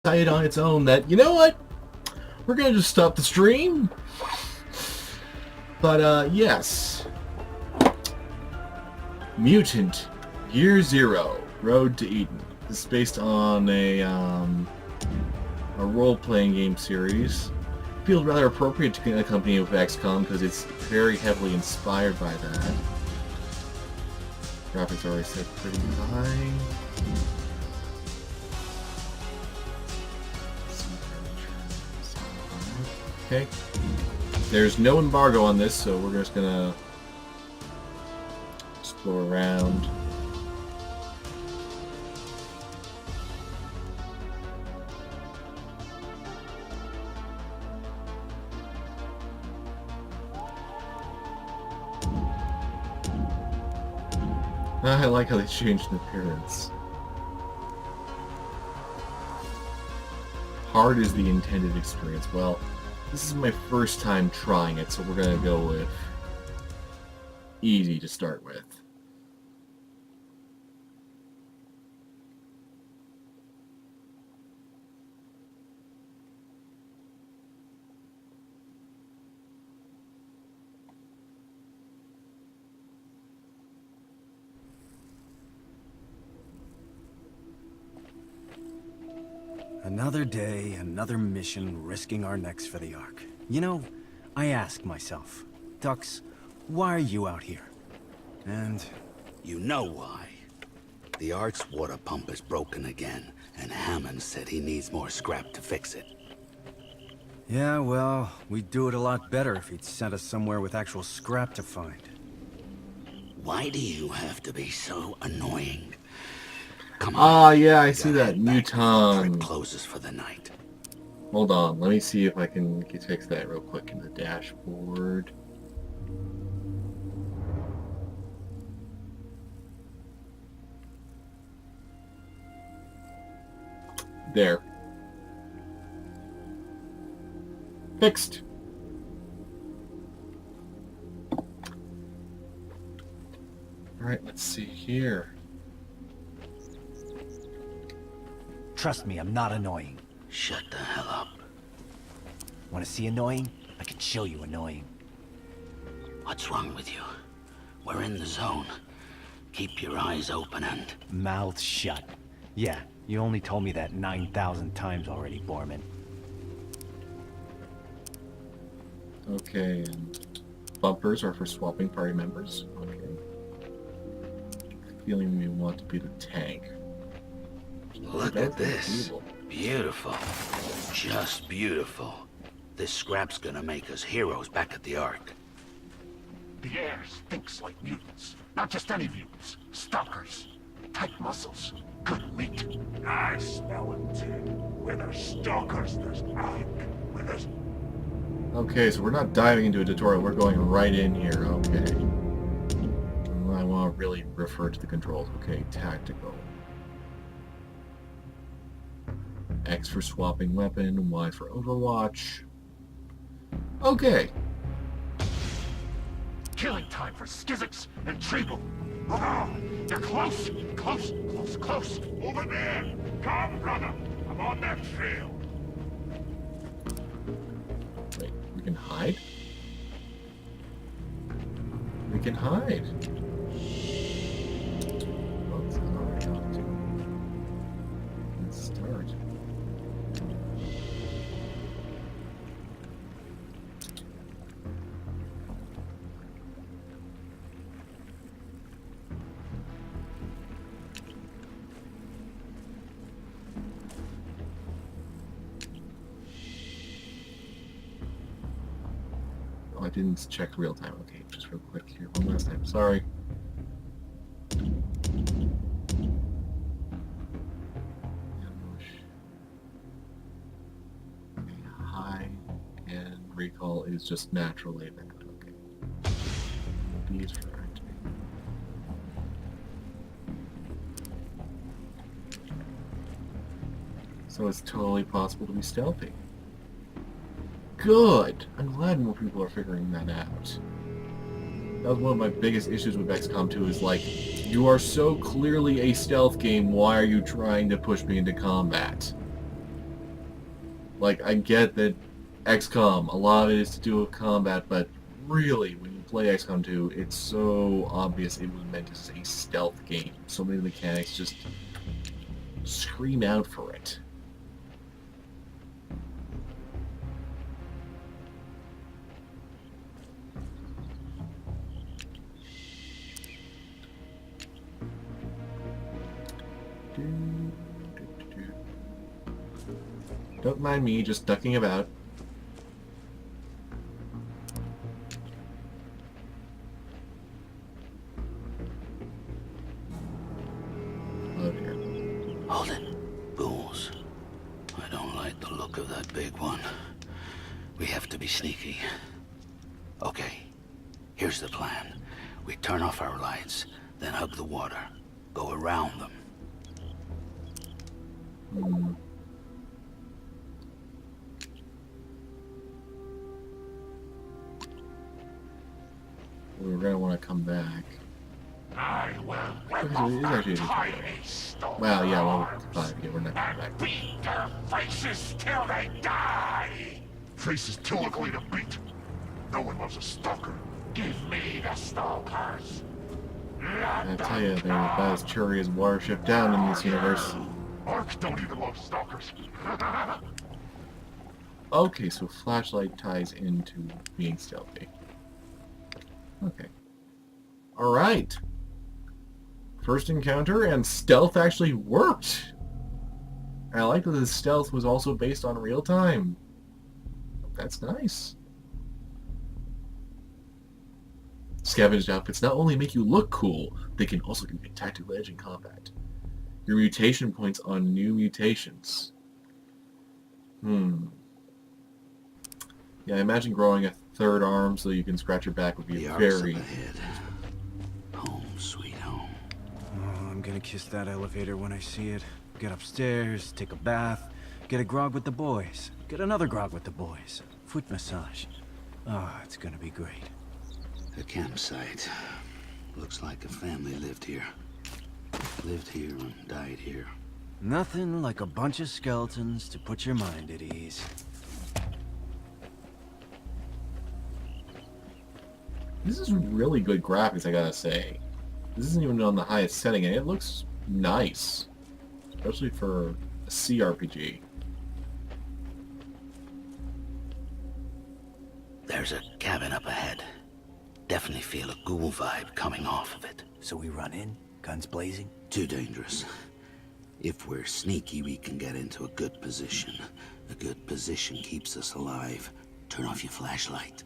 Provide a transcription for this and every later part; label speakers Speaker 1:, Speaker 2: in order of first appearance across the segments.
Speaker 1: decided on its own that, you know what? We're going to just stop the stream. But, yes. Mutant, Year Zero, Road to Eden. This is based on a role-playing game series. Feels rather appropriate to accompany it with XCOM because it's very heavily inspired by that. Graphics are already set pretty high. Okay. There's no embargo on this, so we're just gonna explore around. I like how they changed the appearance. Hard is the intended experience. Well, this is my first time trying it, so we're gonna go with easy to start with.
Speaker 2: Another day, another mission, risking our necks for the Ark. You know, I ask myself, Dux, why are you out here? And...
Speaker 3: You know why. The Ark's water pump is broken again, and Hammond said he needs more scrap to fix it.
Speaker 2: yeah, well, we'd do it a lot better if he'd sent us somewhere with actual scrap to find.
Speaker 3: Why do you have to be so annoying? Come on.
Speaker 1: Yeah, I see that.
Speaker 3: Mutant.
Speaker 1: Mutant.
Speaker 3: Closes for the night.
Speaker 1: Hold on, let me see if I can fix that real quick in the dashboard. There. Fixed. Alright, let's see here.
Speaker 4: Trust me, I'm not annoying.
Speaker 3: Shut the hell up.
Speaker 4: Want to see annoying? I can show you annoying.
Speaker 3: What's wrong with you? We're in the zone. Keep your eyes open and...
Speaker 4: Mouth shut. Yeah, you only told me that 9,000 times already, Borman.
Speaker 1: Okay, and bumpers are for swapping party members. Okay. Feeling we want to be the tank.
Speaker 3: Look at this. Beautiful. Just beautiful. This scrap's gonna make us heroes back at the Ark.
Speaker 5: The air stinks like mutants. Not just any mutants. Stalkers. Tight muscles. Good meat. I smell it too. Where there's stalkers, there's Ark. Where there's...
Speaker 1: Okay, so we're not diving into a tutorial, we're going right in here. Okay. I want to really refer to the controls. Okay, tactical. X for swapping weapon, Y for Overwatch. Okay.
Speaker 5: Killing time for Skizix and Treble. Ah, they're close. Close, close, close. Over there. Come, brother. I'm on that trail.
Speaker 1: Wait, we can hide? We can hide. Well, it's not already on to. Let's start. Oh, I didn't check real time. Okay, just real quick here. One last time. Sorry. High and recall is just natural labor. Okay. B is for activate. So it's totally possible to be stealthy. Good! I'm glad more people are figuring that out. That was one of my biggest issues with XCOM 2 is like, you are so clearly a stealth game, why are you trying to push me into combat? Like, I get that XCOM, a lot of it is to do with combat, but really, when you play XCOM 2, it's so obvious it was meant as a stealth game. So many of the mechanics just scream out for it. Don't mind me just ducking about. Oh dear.
Speaker 3: Hold it. Ghouls. I don't like the look of that big one. We have to be sneaky. Okay, here's the plan. We turn off our lights, then hug the water. Go around them.
Speaker 1: Hmm. We're gonna want to come back.
Speaker 5: I will
Speaker 1: It
Speaker 5: rip
Speaker 1: is
Speaker 5: off
Speaker 1: actually
Speaker 5: their
Speaker 1: a
Speaker 5: tiny
Speaker 1: tutorial.
Speaker 5: stalker
Speaker 1: Well, yeah, well,
Speaker 5: arms
Speaker 1: fine. Yeah, we're not coming
Speaker 5: and
Speaker 1: back.
Speaker 5: beat their faces till they die. Faces too ugly to beat. No one loves a stalker. Give me the stalkers.
Speaker 1: I tell you, they're about as cheery as Watership Down in this universe.
Speaker 5: Ark don't even love stalkers.
Speaker 1: Okay, so flashlight ties into being stealthy. Okay. Alright. First encounter, and stealth actually worked! I like that the stealth was also based on real time. That's nice. Scavenged outfits not only make you look cool, they can also give you a tactical edge in combat. Your mutation points on new mutations. Yeah, I imagine growing a third arm so you can scratch your back would be
Speaker 3: The ark's
Speaker 1: very...
Speaker 3: up ahead. Home, sweet home.
Speaker 2: Oh, I'm gonna kiss that elevator when I see it. Get upstairs, take a bath, get a grog with the boys, get another grog with the boys, foot massage. Ah, it's gonna be great.
Speaker 3: A campsite. Looks like a family lived here. Lived here and died here.
Speaker 2: Nothing like a bunch of skeletons to put your mind at ease.
Speaker 1: This is really good graphics, I gotta say. This isn't even on the highest setting, and it looks nice. Especially for a CRPG.
Speaker 3: There's a cabin up ahead. Definitely feel a ghoul vibe coming off of it.
Speaker 4: So we run in, guns blazing?
Speaker 3: Too dangerous. If we're sneaky, we can get into a good position. A good position keeps us alive. Turn off your flashlight.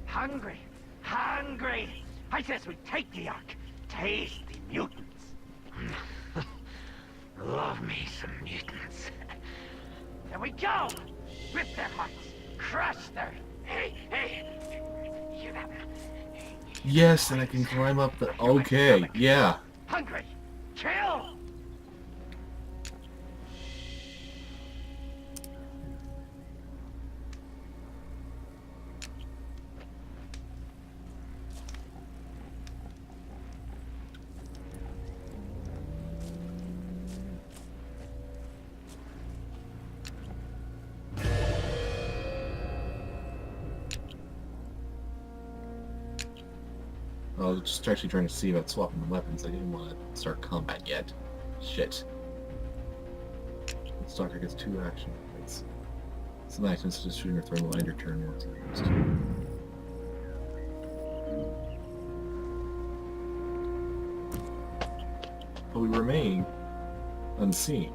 Speaker 6: Hungry, hungry. I says we take the Ark. Tasty mutants. Love me some mutants. There we go. Rip their hearts. Crush their... Hey, hey. Hear that?
Speaker 1: Yes, and I can climb up the... Okay, yeah.
Speaker 6: Hungry. Kill.
Speaker 1: I was just actually trying to see about swapping the weapons. I didn't want to start combat yet. Shit. Stalker gets 2 action points. Some actions such as shooting or throwing a lighter turn once used. But we remain unseen.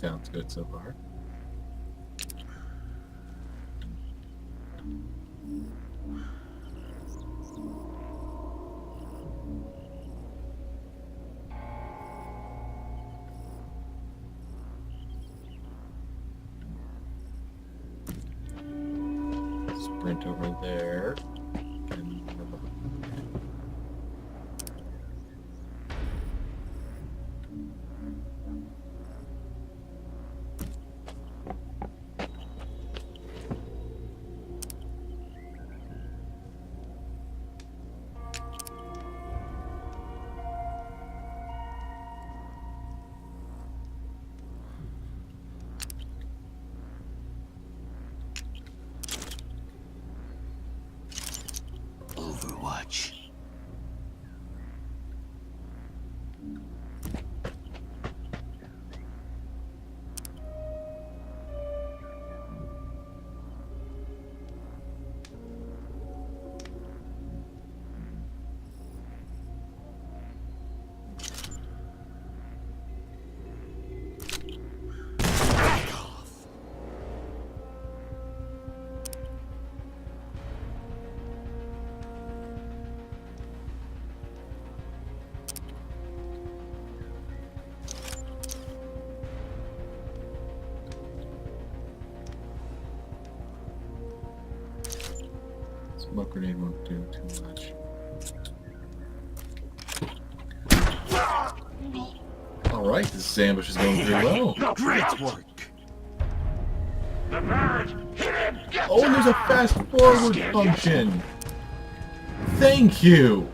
Speaker 1: sounds good so far. Sprint over there. And
Speaker 3: Overwatch.
Speaker 1: smoke grenade won't do too much. Alright, this ambush is going pretty well.
Speaker 2: Great work.
Speaker 5: The bird! Hit him! Get
Speaker 1: Oh, and there's a fast forward function! Thank you!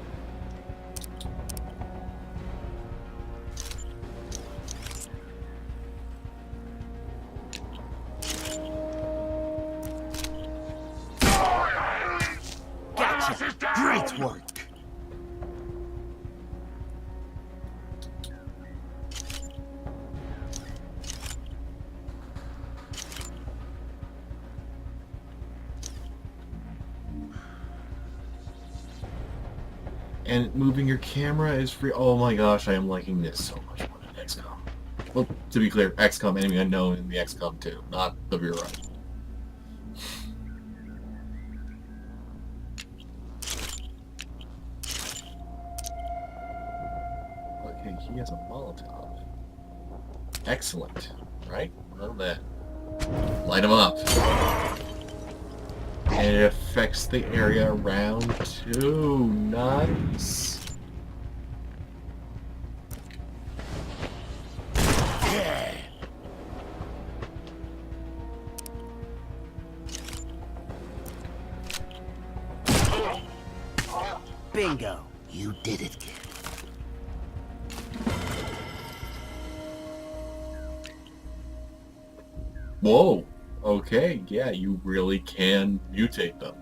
Speaker 2: Gotcha. Great work.
Speaker 1: And moving your camera is free. Oh my gosh, I am liking this so much more than XCOM. Well, to be clear, XCOM Enemy Unknown and the XCOM 2, not the rear right. Okay, he has a Molotov. Excellent. Right? Well then. Light him up. And it affects the area around too. Nice.
Speaker 2: Bingo.
Speaker 3: You did it, kid.
Speaker 1: Whoa. Okay, yeah, you really can mutate them.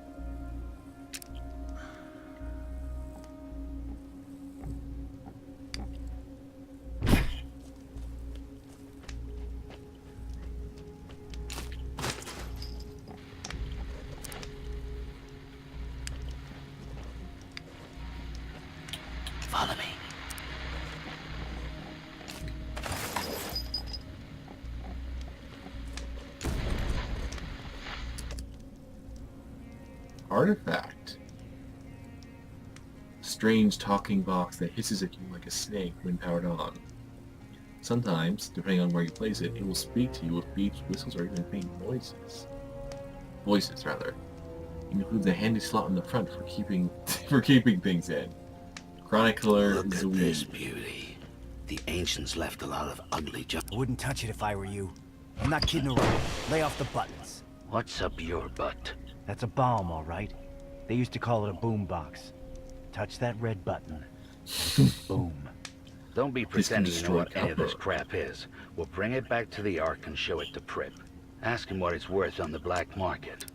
Speaker 3: Follow me.
Speaker 1: Artifact. Strange talking box that hisses at you like a snake when powered on. Sometimes, depending on where you place it, it will speak to you with beeps, whistles, or even faint noises. Voices, rather. It includes a handy slot in the front for keeping things in. Chronicler
Speaker 3: Look at this
Speaker 1: Zweed.
Speaker 3: beauty. The ancients left a lot of ugly junk.
Speaker 2: I wouldn't touch it if I were you. I'm not kidding around. Lay off the buttons.
Speaker 3: What's up your butt?
Speaker 4: That's a bomb, all right. They used to call it a boom box. Touch that red button. Boom.
Speaker 3: Don't be pretending you know what
Speaker 1: destroy
Speaker 3: any of this
Speaker 1: Copper.
Speaker 3: crap is. We'll bring it back to the Ark and show it to Prip. Ask him what it's worth on the black market.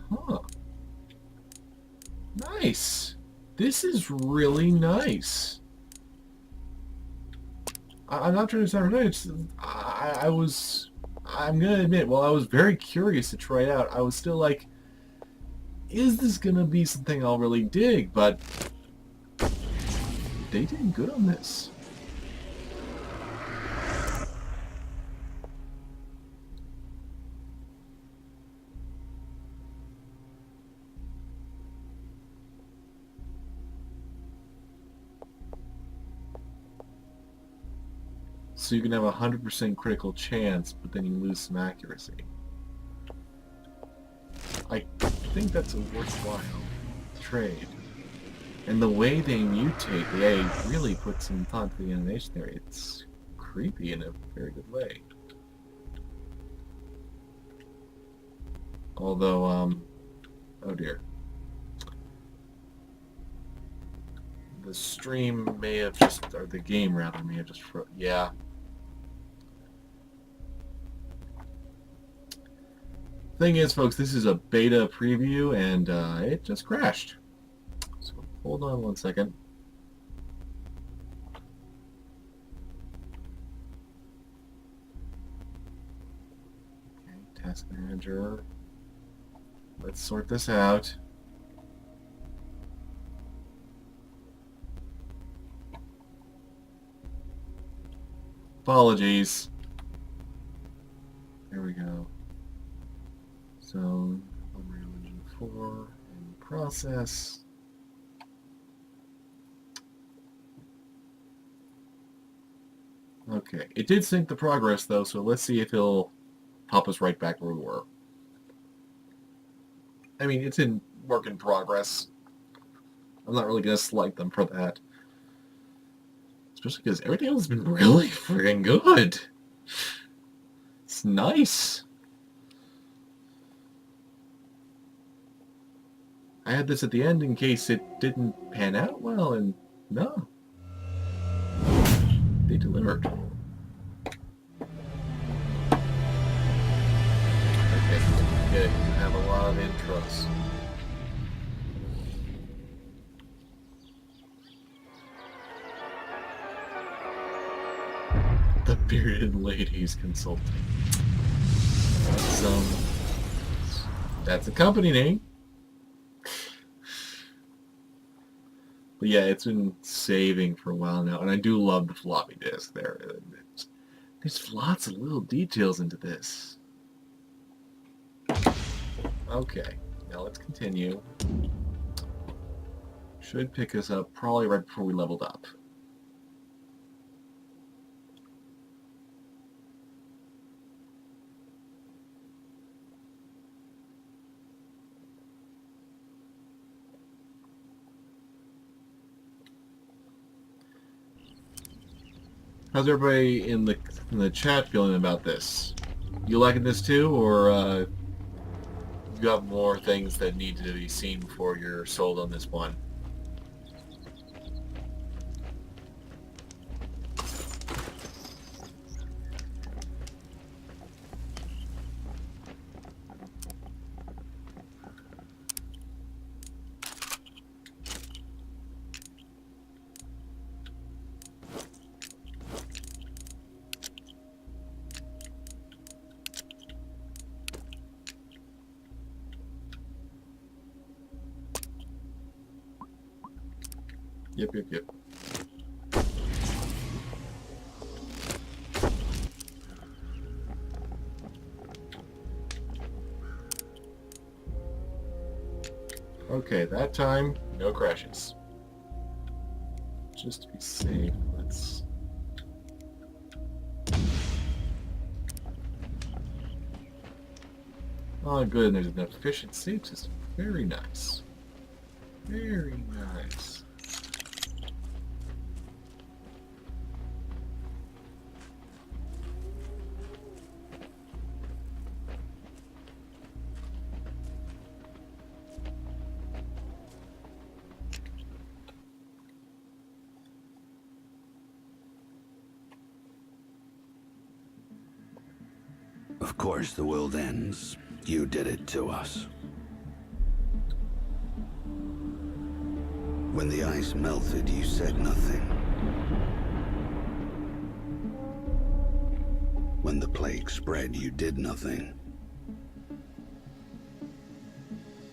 Speaker 1: Huh. nice. This is really nice. I'm not trying to sound rude. I'm gonna admit, while I was very curious to try it out, I was still like, is this gonna be something I'll really dig? But they did good on this. So you can have a 100% critical chance, but then you lose some accuracy. I think that's a worthwhile trade. And the way they mutate, they really put some thought to the animation there. It's creepy in a very good way. Although, oh dear. The stream may have just, or the game rather, may have just yeah. Thing is, folks, this is a beta preview, and it just crashed. So hold on one second. Okay, task manager. Let's sort this out. Apologies. There we go. So, Unreal Engine 4 in process. Okay, it did sync the progress though, so let's see if it'll pop us right back where we were. I mean, it's in work in progress. I'm not really going to slight them for that. Especially because everything else has been really freaking good. It's nice. I had this at the end in case it didn't pan out well, and no. They delivered. Okay, good. I have a lot of intros. The Bearded Ladies Consulting. That's a company name. But yeah, it's been saving for a while now, and I do love the floppy disk there. There's lots of little details into this. Okay, now let's continue. Should pick us up probably right before we leveled up. How's everybody in the chat feeling about this? You liking this too, or you got more things that need to be seen before you're sold on this one? Yep. Okay, that time, no crashes. Just to be safe, let's... Oh, good, and there's an efficient save system. Very nice. Very nice.
Speaker 3: Of course the world ends. You did it to us. When the ice melted, you said nothing. When the plague spread, you did nothing.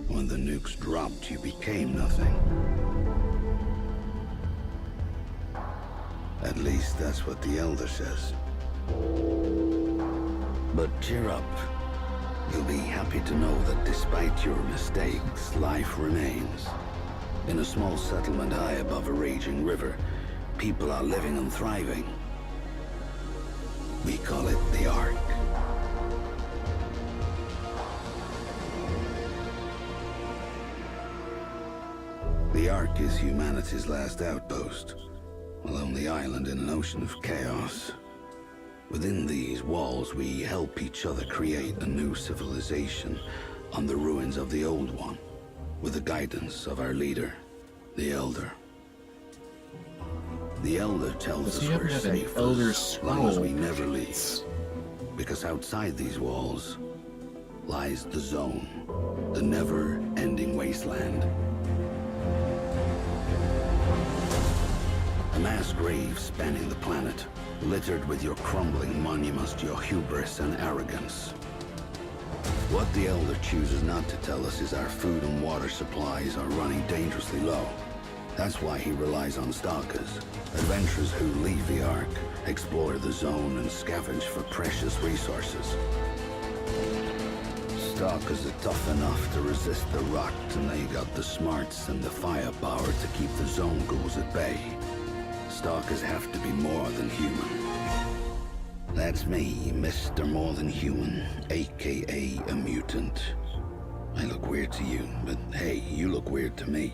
Speaker 3: When the nukes dropped, you became nothing. At least that's what the Elder says. But cheer up. You'll be happy to know that despite your mistakes, life remains. In a small settlement high above a raging river, people are living and thriving. We call it the Ark. The Ark is humanity's last outpost, a lonely island in an ocean of chaos. Within these walls, we help each other create a new civilization on the ruins of the old one, with the guidance of our leader, the Elder. The Elder tells us we're safe as long as we never leave. Because outside these walls lies the Zone, the never-ending wasteland. A mass grave spanning the planet, littered with your crumbling monuments to your hubris and arrogance. What the Elder chooses not to tell us is our food and water supplies are running dangerously low. That's why he relies on stalkers, adventurers who leave the Ark, explore the Zone, and scavenge for precious resources. Stalkers are tough enough to resist the rot, and they got the smarts and the firepower to keep the Zone ghouls at bay. Stalkers have to be more than human. That's me, Mr. More Than Human, aka a mutant. I look weird to you, but hey, you look weird to me.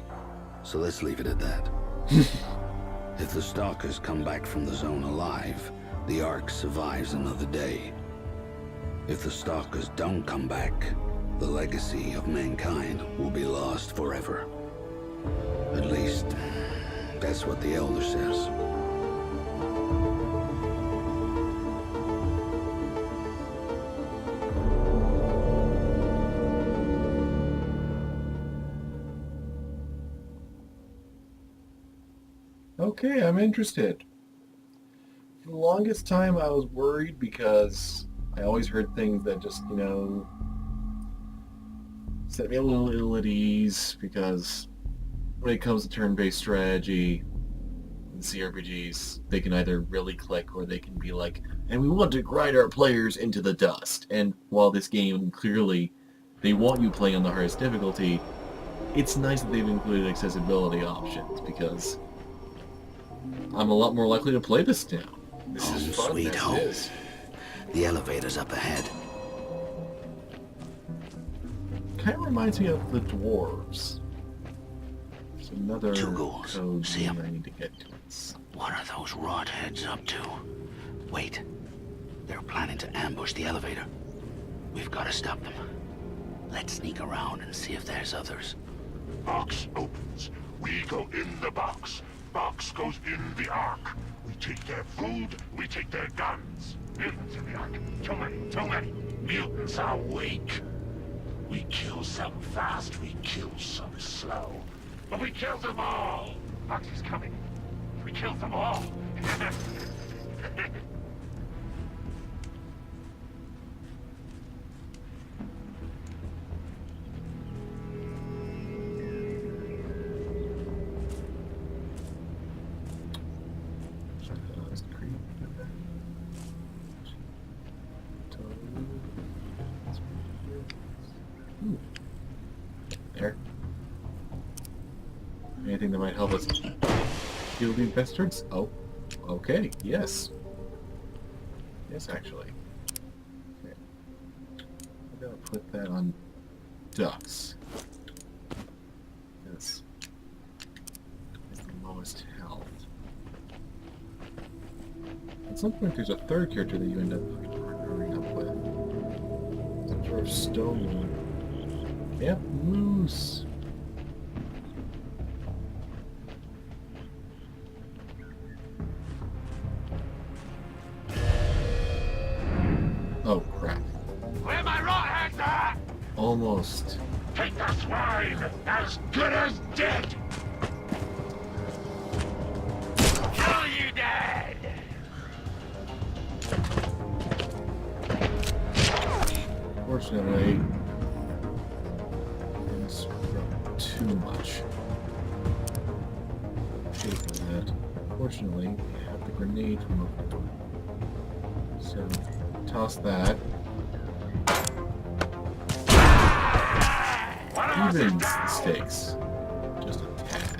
Speaker 3: So let's leave it at that. If the Stalkers come back from the Zone alive, the Ark survives another day. If the Stalkers don't come back, the legacy of mankind will be lost forever. At least, that's what the Elder says.
Speaker 1: Okay, I'm interested. For the longest time I was worried because I always heard things that just, set me a little ill at ease, because when it comes to turn-based strategy in CRPGs, they can either really click or they can be like, and we want to grind our players into the dust. And while this game clearly, they want you playing on the hardest difficulty, it's nice that they've included accessibility options, because I'm a lot more likely to play this now. This is fun.
Speaker 3: Sweet home.
Speaker 1: It is.
Speaker 3: The elevator's up ahead.
Speaker 1: Kind of reminds me of the dwarves. There's another
Speaker 3: Two ghouls.
Speaker 1: code
Speaker 3: See 'em?
Speaker 1: I need to get to.
Speaker 3: What are those rodheads up to? Wait. They're planning to ambush the elevator. We've got to stop them. Let's sneak around and see if there's others.
Speaker 5: Box opens. We go in the box. Box goes in the Ark. We take their food, we take their guns. Mutants in the Ark. Too many, too many. Mutants are weak. We kill some fast, we kill some slow. But we kill them all. Box is coming. We kill them all.
Speaker 1: There. Anything that might help us kill these bastards? Oh, okay, yes. Yes, actually. Okay. I'm gonna put that on ducks. This is the lowest health. At some point there's a third character that you end up partnering up with. Some sort of stone. Yep, moose. Oh, crap.
Speaker 5: Where my rotheads at?
Speaker 1: Almost.
Speaker 5: Take the swine! As good as dead!
Speaker 1: Unfortunately, didn't scrub too much. Shaping that. Unfortunately, we have the grenade from before. So, toss that. Evens the stakes. Just a tad.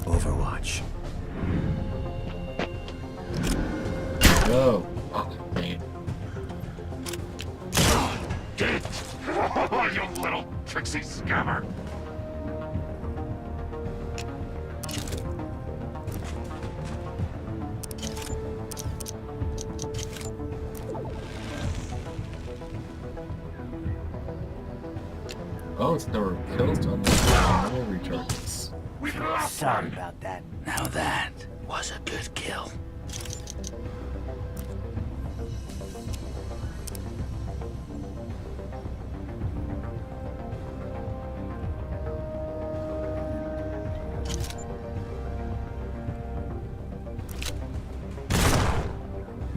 Speaker 2: Overwatch.
Speaker 1: Go. Oh, man.
Speaker 5: Get! You little tricksy scammer!
Speaker 1: Oh, it's never kills on the normal recharges.
Speaker 5: We lost
Speaker 4: Sorry
Speaker 5: one!
Speaker 4: about that.
Speaker 3: Now that was a good kill.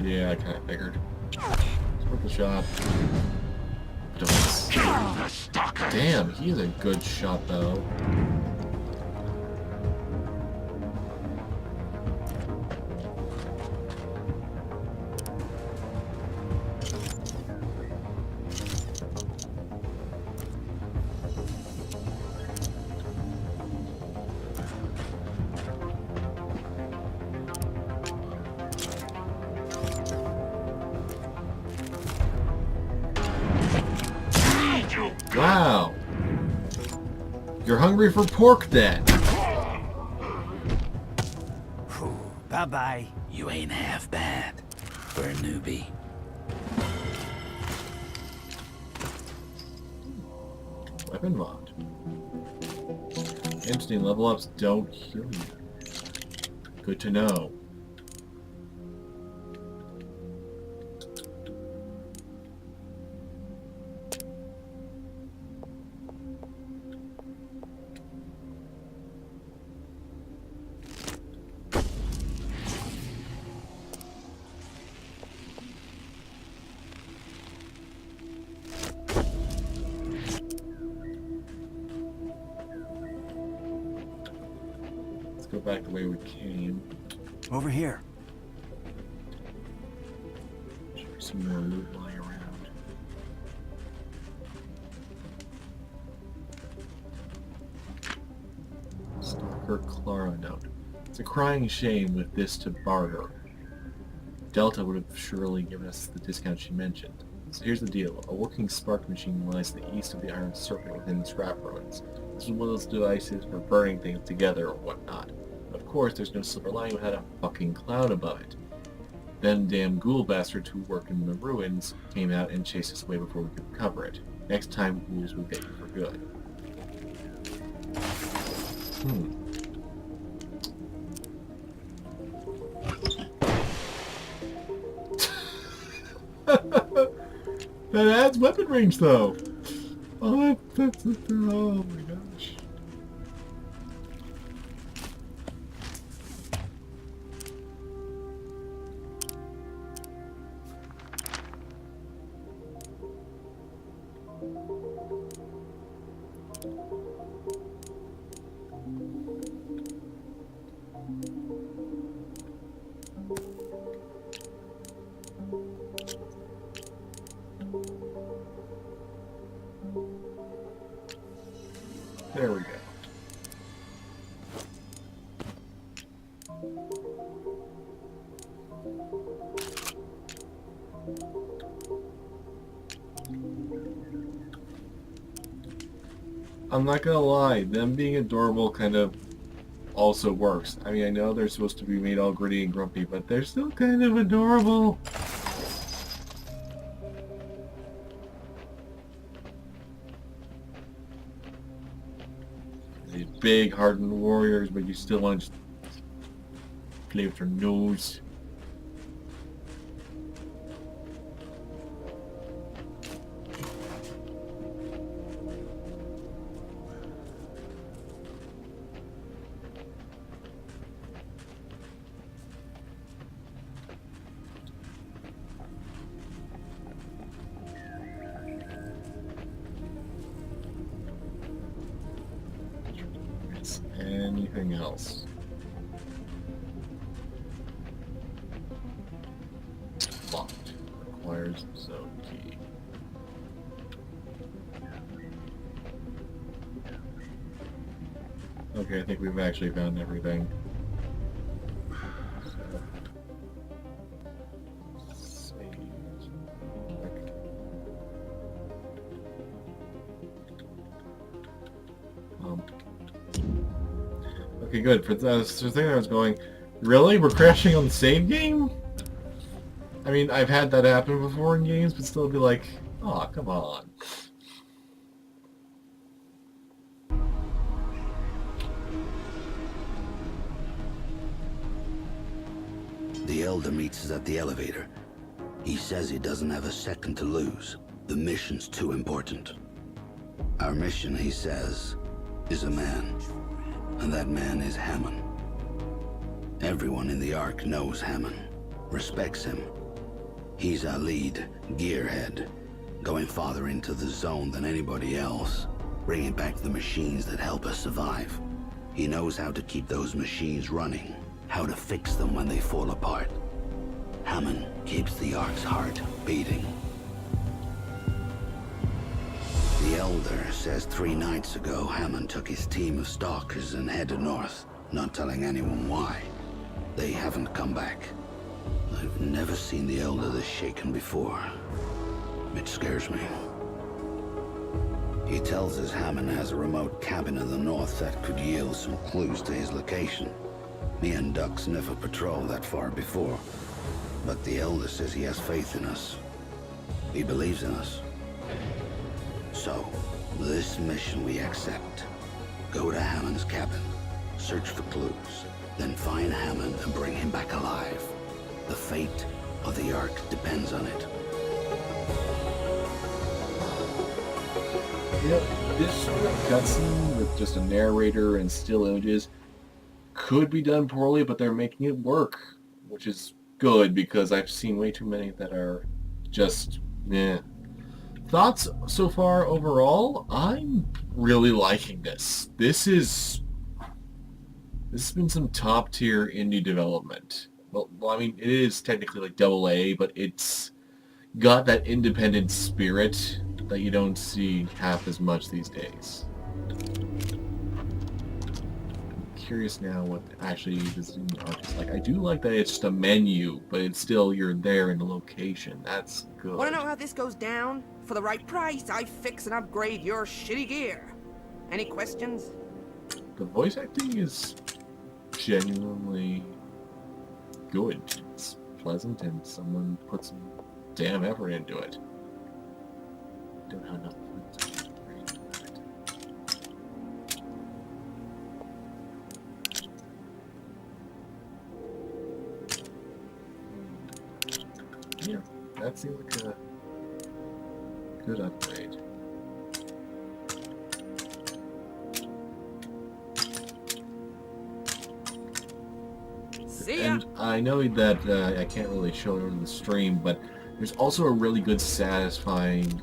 Speaker 1: Yeah, I kind of figured. It's worth a shot. Don't.
Speaker 5: Kill the stalkers!
Speaker 1: Damn, he is a good shot, though. Wow. You're hungry for pork, then.
Speaker 4: Bye-bye.
Speaker 3: You ain't half bad for a newbie.
Speaker 1: Weapon mod. Interesting, level ups don't heal you. Good to know. Go back the way we came.
Speaker 2: Over here.
Speaker 1: Sure, some more loot lying around. Stalker Clara note. It's a crying shame with this to barter. Delta would have surely given us the discount she mentioned. So here's the deal. A working spark machine lies to the east of the Iron Serpent within the scrap ruins. This is one of those devices for burning things together or whatnot. Of course, there's no silver lining without a fucking cloud above it. Then damn ghoul bastards who work in the ruins came out and chased us away before we could recover it. Next time, ghouls will get you for good. That adds weapon range, though. Oh, oh my gosh. There we go. I'm not gonna lie, them being adorable kind of also works. I mean, I know they're supposed to be made all gritty and grumpy, but they're still kind of adorable. These big, hardened warriors, but you still want to just play with your nose. Anything else? Locked. Requires zone key. Okay, I think we've actually found everything. Okay, good. For the thing I was going, really? We're crashing on the save game? I mean, I've had that happen before in games, but still be like, oh, come on.
Speaker 3: The Elder meets us at the elevator. He says he doesn't have a second to lose. The mission's too important. Our mission, he says, is a man. And that man is Hammond. Everyone in the Ark knows Hammond, respects him. He's our lead, gearhead, going farther into the zone than anybody else, bringing back the machines that help us survive. He knows how to keep those machines running, how to fix them when they fall apart. Hammond keeps the Ark's heart beating. The Elder says 3 nights ago, Hammond took his team of stalkers and headed north, not telling anyone why. They haven't come back. I've never seen the Elder this shaken before. It scares me. He tells us Hammond has a remote cabin in the north that could yield some clues to his location. Me and Ducks never patrolled that far before, but the Elder says he has faith in us. He believes in us. So, this mission we accept. Go to Hammond's cabin, search for clues, then find Hammond and bring him back alive. The fate of the Ark depends on it.
Speaker 1: Yep, this sort of cutscene with just a narrator and still images could be done poorly, but they're making it work, which is good because I've seen way too many that are just, eh. Thoughts so far overall? I'm really liking this. This has been some top tier indie development. Well, I mean, it is technically like AA, but it's got that independent spirit that you don't see half as much these days. I'm curious now what actually visiting the Ark is like. I do like that it's just a menu, but it's still, you're there in the location. That's good.
Speaker 7: Want to know how this goes down? For the right price, I fix and upgrade your shitty gear. Any questions?
Speaker 1: The voice acting is genuinely good. It's pleasant and someone put some damn effort into it. Don't have enough points. Yeah, that seems like a good upgrade.
Speaker 7: See ya!
Speaker 1: And I know that I can't really show it on the stream, but there's also a really good satisfying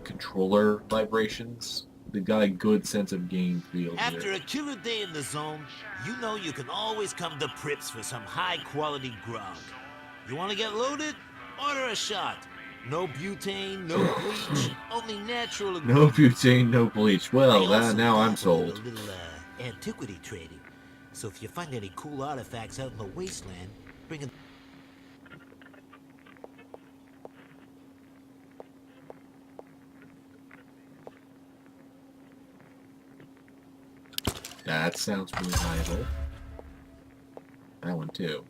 Speaker 1: controller vibrations. They've got a good sense of game feel
Speaker 8: After
Speaker 1: here.
Speaker 8: a killer day in the zone, you know you can always come to Prips for some high-quality grog. You want to get loaded? Order a shot. No butane, no bleach, only natural
Speaker 1: No
Speaker 8: ingredients.
Speaker 1: butane, no bleach.
Speaker 8: I
Speaker 1: Well,
Speaker 8: also
Speaker 1: now I'm
Speaker 8: dabble in
Speaker 1: sold.
Speaker 8: a little antiquity trading. So if you find any cool artifacts out in the wasteland, bring it.
Speaker 1: That sounds really viable. That one too.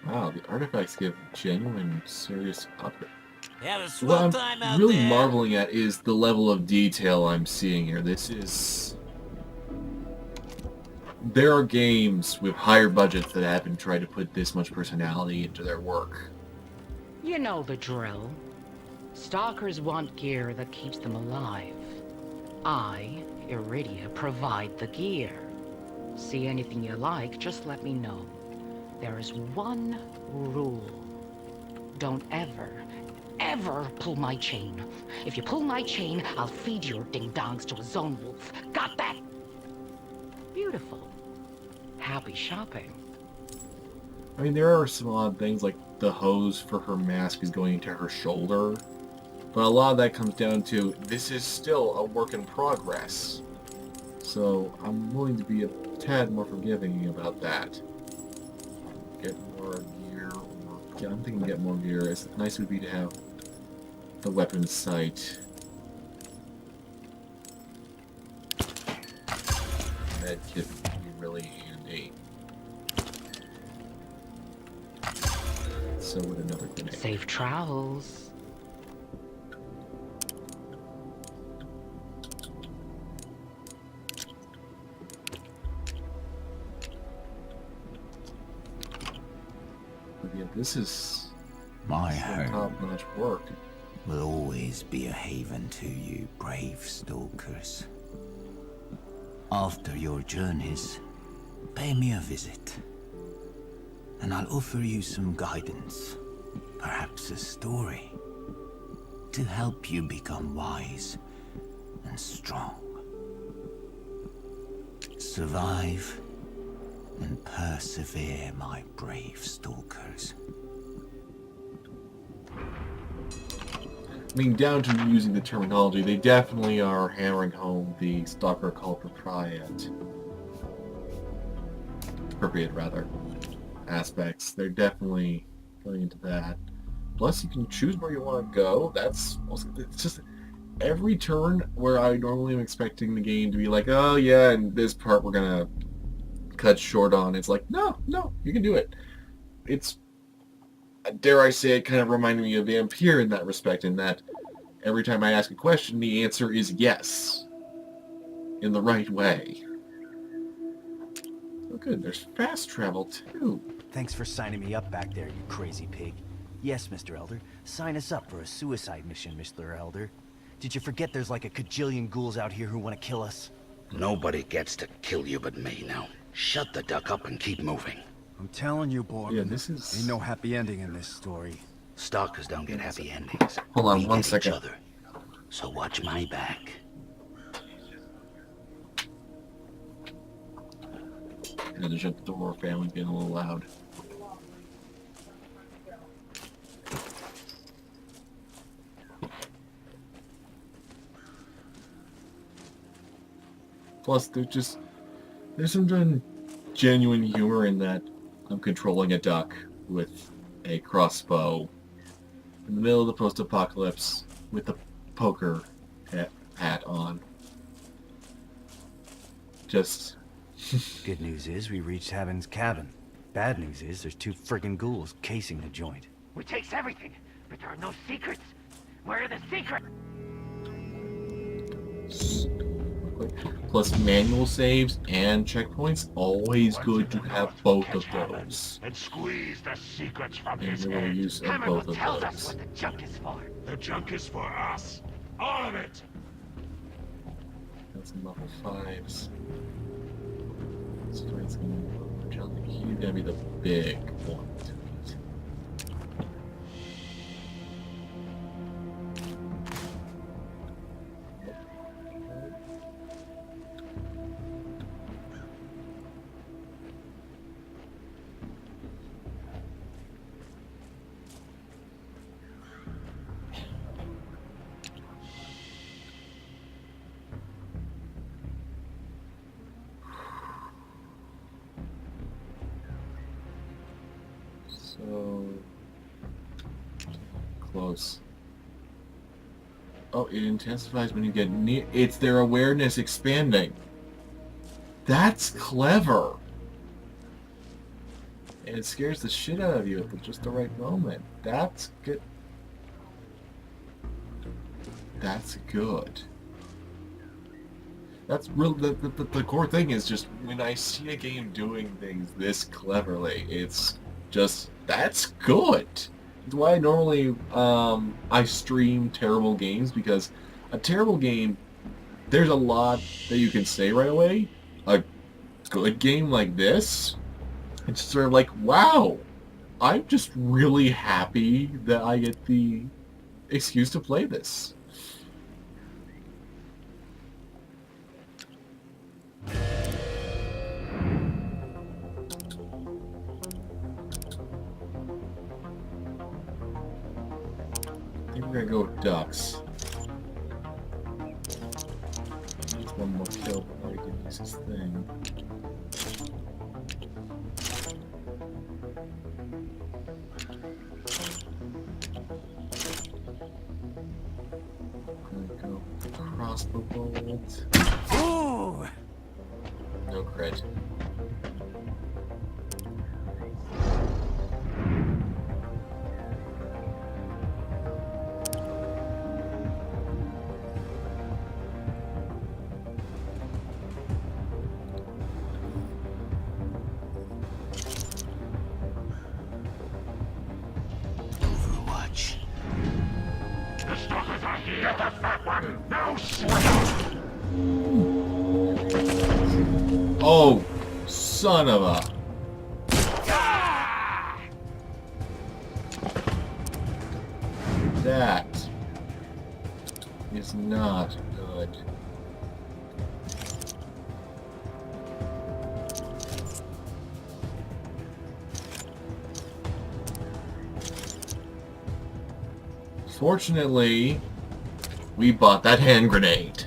Speaker 1: Wow, the artifacts give genuine, serious upgrade.
Speaker 8: Have a
Speaker 1: What
Speaker 8: swell time
Speaker 1: I'm
Speaker 8: out
Speaker 1: really
Speaker 8: there.
Speaker 1: marveling at is the level of detail I'm seeing here. There are games with higher budgets that haven't tried to put this much personality into their work.
Speaker 9: You know the drill. Stalkers want gear that keeps them alive. I, Iridia, provide the gear. See anything you like, just let me know. There is one rule. Don't ever, ever pull my chain. If you pull my chain, I'll feed your ding-dongs to a zone wolf. Got that? Beautiful. Happy shopping.
Speaker 1: I mean, there are some odd things, like the hose for her mask is going into her shoulder. But a lot of that comes down to, this is still a work in progress. So I'm willing to be a tad more forgiving about that. Get more gear, or yeah, I'm thinking get more gear. It's nice would be to have the weapon sight. Med kit would be really handy. So would another grenade.
Speaker 9: Safe travels.
Speaker 1: But yeah, this is
Speaker 3: My
Speaker 1: some
Speaker 3: home
Speaker 1: top-notch work.
Speaker 3: will always be a haven to you, brave stalkers. After your journeys, pay me a visit, and I'll offer you some guidance, perhaps a story, to help you become wise and strong. Survive and persevere, my brave stalkers.
Speaker 1: I mean, down to using the terminology, they definitely are hammering home the stalker cult appropriate aspects. They're definitely going into that. Plus, you can choose where you want to go. That's also, it's just every turn where I normally am expecting the game to be like, oh yeah, and this part we're gonna cut short on. It's like, no, you can do it. It's, dare I say it, kind of reminded me of Vampire in that respect, in that every time I ask a question, the answer is yes. In the right way. Oh good, there's fast travel too.
Speaker 4: Thanks for signing me up back there, you crazy pig. Yes, Mr. Elder. Sign us up for a suicide mission, Mr. Elder. Did you forget there's like a cajillion ghouls out here who want to kill us?
Speaker 3: Nobody gets to kill you but me now. Shut the duck up and keep moving.
Speaker 2: I'm telling you, boy.
Speaker 1: Yeah, this is...
Speaker 2: Ain't no happy ending in this story.
Speaker 3: Stalkers don't get happy endings.
Speaker 1: Hold on
Speaker 3: We
Speaker 1: one
Speaker 3: get
Speaker 1: second.
Speaker 3: Each other. So watch my back.
Speaker 1: Yeah, the shut the door family's getting a little loud. Plus, there's some genuine humor in that I'm controlling a duck with a crossbow in the middle of the post-apocalypse with a poker hat on. Just...
Speaker 4: Good news is we reached Haven's cabin. Bad news is there's 2 friggin' ghouls casing the joint.
Speaker 6: We takes everything, but there are no secrets. Where are the secrets?
Speaker 1: Plus manual saves and checkpoints, always good to have both of those.
Speaker 5: And squeeze the secrets from
Speaker 1: And
Speaker 5: his
Speaker 1: the
Speaker 5: head.
Speaker 1: use of
Speaker 6: Hammer
Speaker 1: both
Speaker 6: will
Speaker 1: of
Speaker 6: tell us
Speaker 1: those.
Speaker 6: what the junk is for.
Speaker 5: The junk is for us. All of it.
Speaker 1: That's some level 5s. Strength's gonna be the big one to beat. So close. Oh, it intensifies when you get near. It's their awareness expanding. That's clever. And it scares the shit out of you at just the right moment. That's good. That's good. That's real. The core thing is just when I see a game doing things this cleverly, it's just, that's good. That's why normally I stream terrible games, because a terrible game, there's a lot that you can say right away. A good game like this, it's sort of like, wow, I'm just really happy that I get the excuse to play this. I think we're gonna go with ducks. Just one more kill before he can use his thing. Gonna go with the crossbow bolt.
Speaker 2: Ooh!
Speaker 1: No crit.
Speaker 3: Overwatch.
Speaker 5: The stalkers are here! Get the fat one! Now sweat!
Speaker 1: Oh, son of a... That is not good. Fortunately, we bought that hand grenade.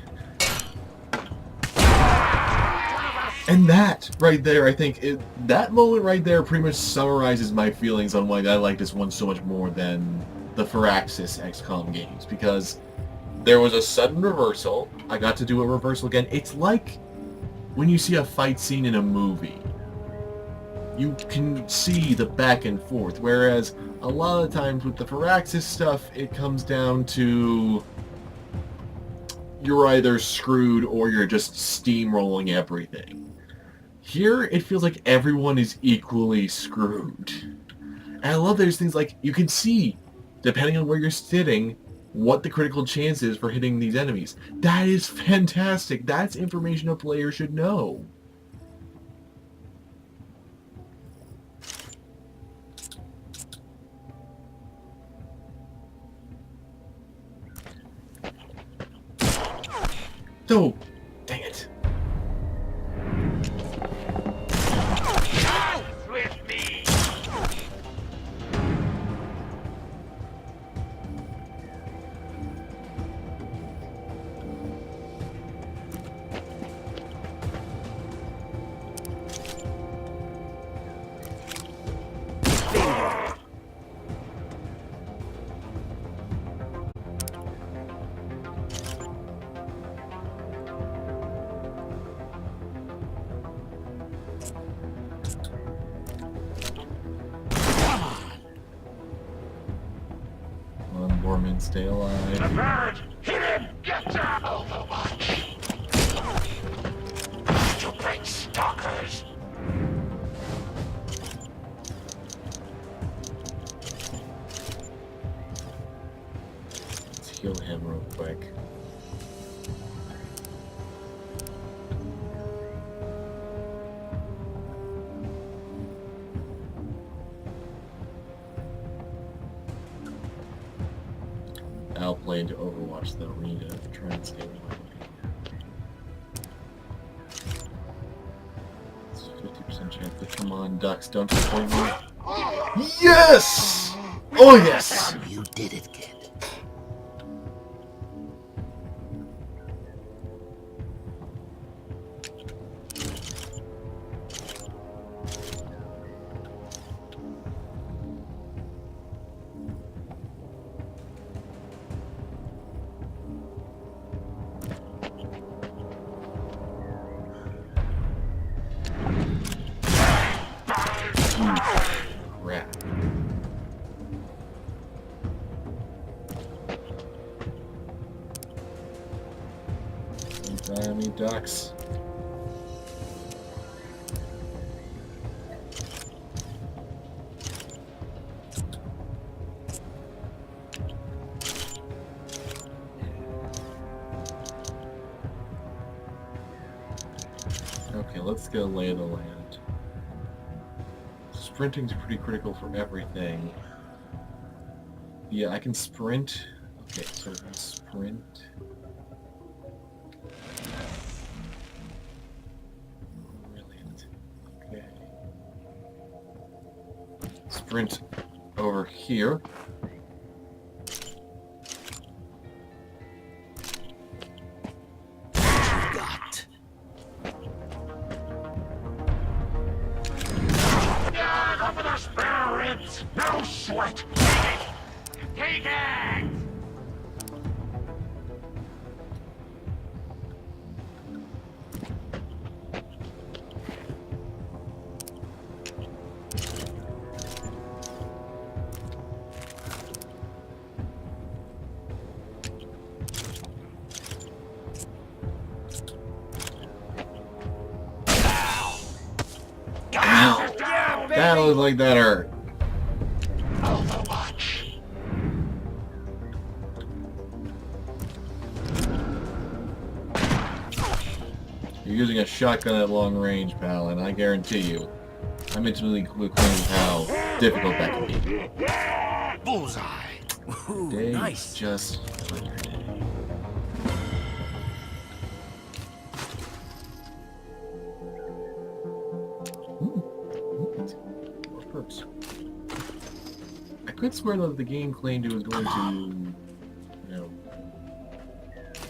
Speaker 1: And that right there, I think, that moment right there pretty much summarizes my feelings on why I like this one so much more than the Firaxis XCOM games. Because there was a sudden reversal. I got to do a reversal again. It's like when you see a fight scene in a movie. You can see the back and forth. Whereas a lot of the times with the Firaxis stuff, it comes down to you're either screwed or you're just steamrolling everything. Here, it feels like everyone is equally screwed. And I love there's things like, you can see, depending on where you're sitting, what the critical chance is for hitting these enemies. That is fantastic. That's information a player should know. Oh, dang it.
Speaker 5: With me!
Speaker 1: Borman, stay alive.
Speaker 5: The bird! Hit him! Get down! Overwatch! Stupid stalkers!
Speaker 1: Let's heal him real quick. I'll play into Overwatch the arena to try and stay with my way. It's 50% chance to come on, ducks, don't disappoint me. Yes! Oh yes!
Speaker 3: You did it, kid.
Speaker 1: Crap. Miami ducks. Okay, let's get a lay of the land. Sprinting's pretty critical for everything. Yeah, I can sprint Okay, so we sprint. Brilliant. Okay. Sprint over here.
Speaker 3: Got.
Speaker 5: Yeah, go for the spare ribs! No sweat!
Speaker 6: Take it!
Speaker 1: Ow! That looks like that hurt.
Speaker 5: Overwatch!
Speaker 1: You're using a shotgun at long range, pal, and I guarantee you, I'm intimately acquainted with how difficult that can be.
Speaker 3: Bullseye.
Speaker 2: Ooh,
Speaker 1: They
Speaker 2: nice.
Speaker 1: just cleared it. More perks. I could swear that the game claimed it was going to, you know,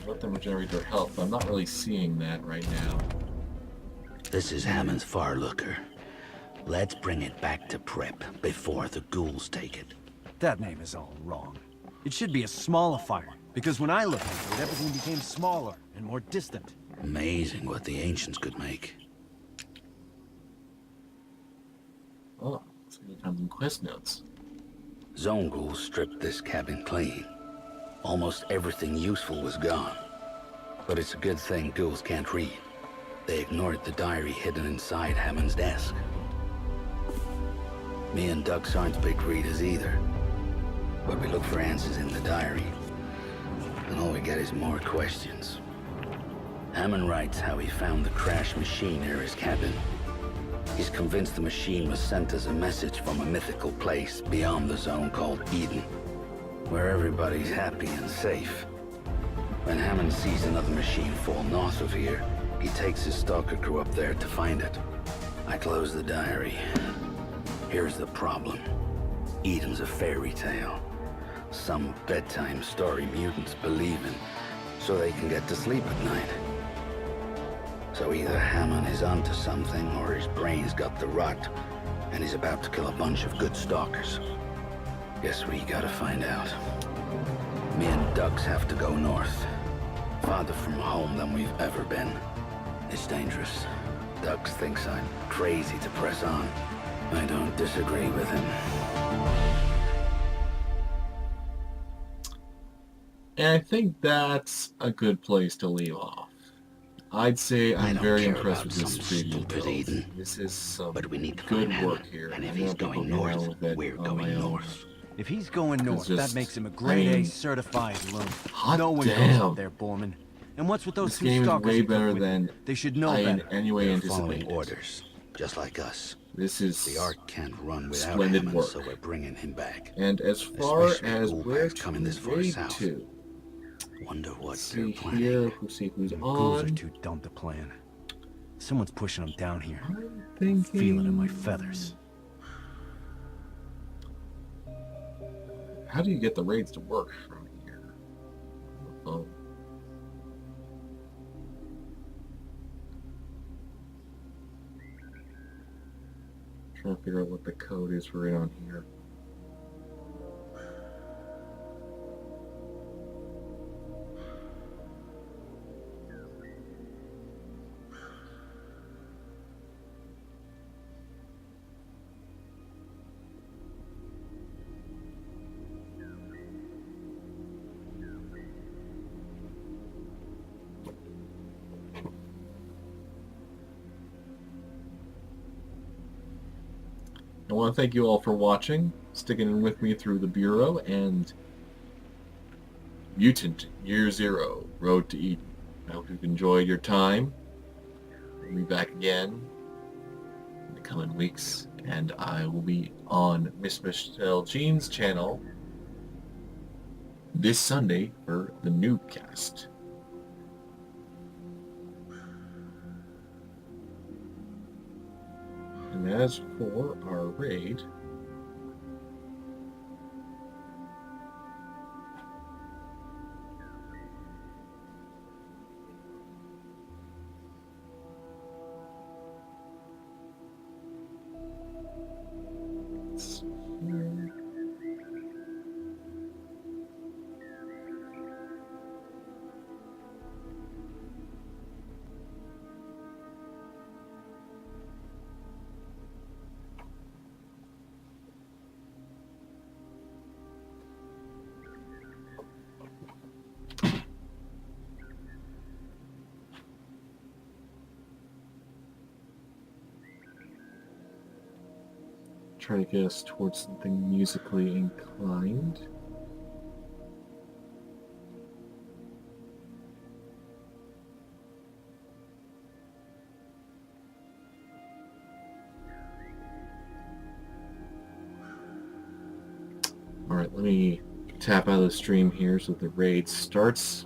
Speaker 1: let them regenerate their health, but I'm not really seeing that right now.
Speaker 3: This is Hammond's Far Looker. Let's bring it back to Prep before the ghouls take it.
Speaker 2: That name is all wrong. It should be a smallifier, because when I looked into it, everything became smaller and more distant.
Speaker 3: Amazing what the ancients could make.
Speaker 1: Oh, so we found some quest notes.
Speaker 3: Zone ghouls stripped this cabin clean. Almost everything useful was gone. But it's a good thing ghouls can't read. They ignored the diary hidden inside Hammond's desk. Me and Ducks aren't big readers either. But we look for answers in the diary. And all we get is more questions. Hammond writes how he found the crashed machine near his cabin. He's convinced the machine was sent as a message from a mythical place beyond the zone called Eden, where everybody's happy and safe. When Hammond sees another machine fall north of here, he takes his stalker crew up there to find it. I close the diary. Here's the problem. Eden's a fairy tale. Some bedtime story mutants believe in, so they can get to sleep at night. So either Hammond is onto something, or his brain's got the rot, and he's about to kill a bunch of good stalkers. Guess we gotta find out. Me and Ducks have to go north. Farther from home than we've ever been. It's dangerous. Ducks thinks I'm crazy to press on. I don't disagree with him.
Speaker 1: And I think that's a good place to leave off. I'd say
Speaker 3: I
Speaker 1: I'm
Speaker 3: don't
Speaker 1: very
Speaker 3: care
Speaker 1: impressed
Speaker 3: about
Speaker 1: with this
Speaker 3: some
Speaker 1: speed
Speaker 3: stupid
Speaker 1: build.
Speaker 3: Eden.
Speaker 1: This is some
Speaker 3: But we need to
Speaker 1: good
Speaker 3: find
Speaker 1: work
Speaker 3: Hammond.
Speaker 1: here.
Speaker 3: And if
Speaker 1: I
Speaker 3: he's
Speaker 1: know people
Speaker 3: going
Speaker 1: can
Speaker 3: north,
Speaker 1: handle that
Speaker 3: we're
Speaker 1: on
Speaker 3: going
Speaker 1: my own.
Speaker 3: north.
Speaker 2: If he's going north,
Speaker 1: just-
Speaker 2: that makes him a grade
Speaker 1: I mean,
Speaker 2: A certified loon.
Speaker 1: hot
Speaker 2: No one goes
Speaker 1: damn.
Speaker 2: out there, Borman. And what's with those
Speaker 1: This
Speaker 2: two
Speaker 1: game is
Speaker 2: stalkers
Speaker 1: way
Speaker 2: you took
Speaker 1: better
Speaker 2: with
Speaker 1: than
Speaker 2: you? They should know
Speaker 1: I in
Speaker 2: better.
Speaker 1: any way
Speaker 3: They're following
Speaker 1: anticipated.
Speaker 3: orders, just like us.
Speaker 1: This is
Speaker 3: The Ark can't run without
Speaker 1: splendid
Speaker 3: Hammond,
Speaker 1: work.
Speaker 3: so we're bringing him back.
Speaker 1: And as far
Speaker 3: Especially
Speaker 1: as
Speaker 3: ghoul
Speaker 1: where
Speaker 3: packs coming
Speaker 1: to
Speaker 3: this far
Speaker 1: raid
Speaker 3: south.
Speaker 1: to,
Speaker 3: Wonder what
Speaker 1: let's
Speaker 3: they're
Speaker 1: see
Speaker 3: planning.
Speaker 1: here, we'll see who's
Speaker 2: Ghouls are
Speaker 1: on.
Speaker 2: too dumb to plan. Someone's pushing them down here.
Speaker 1: I'm thinking...
Speaker 2: Feel it in my feathers.
Speaker 1: How do you get the raids to work from here? Oh. Trying to figure out what the code is for it on here. I want to thank you all for watching, sticking with me through the Bureau and Mutant Year Zero, Road to Eden. I hope you've enjoyed your time. We'll be back again in the coming weeks, and I will be on Miss Michelle Jean's channel this Sunday for the Noobcast. And as for our raid, let's see here. Try to get us towards something musically inclined. Alright, let me tap out of the stream here so the raid starts.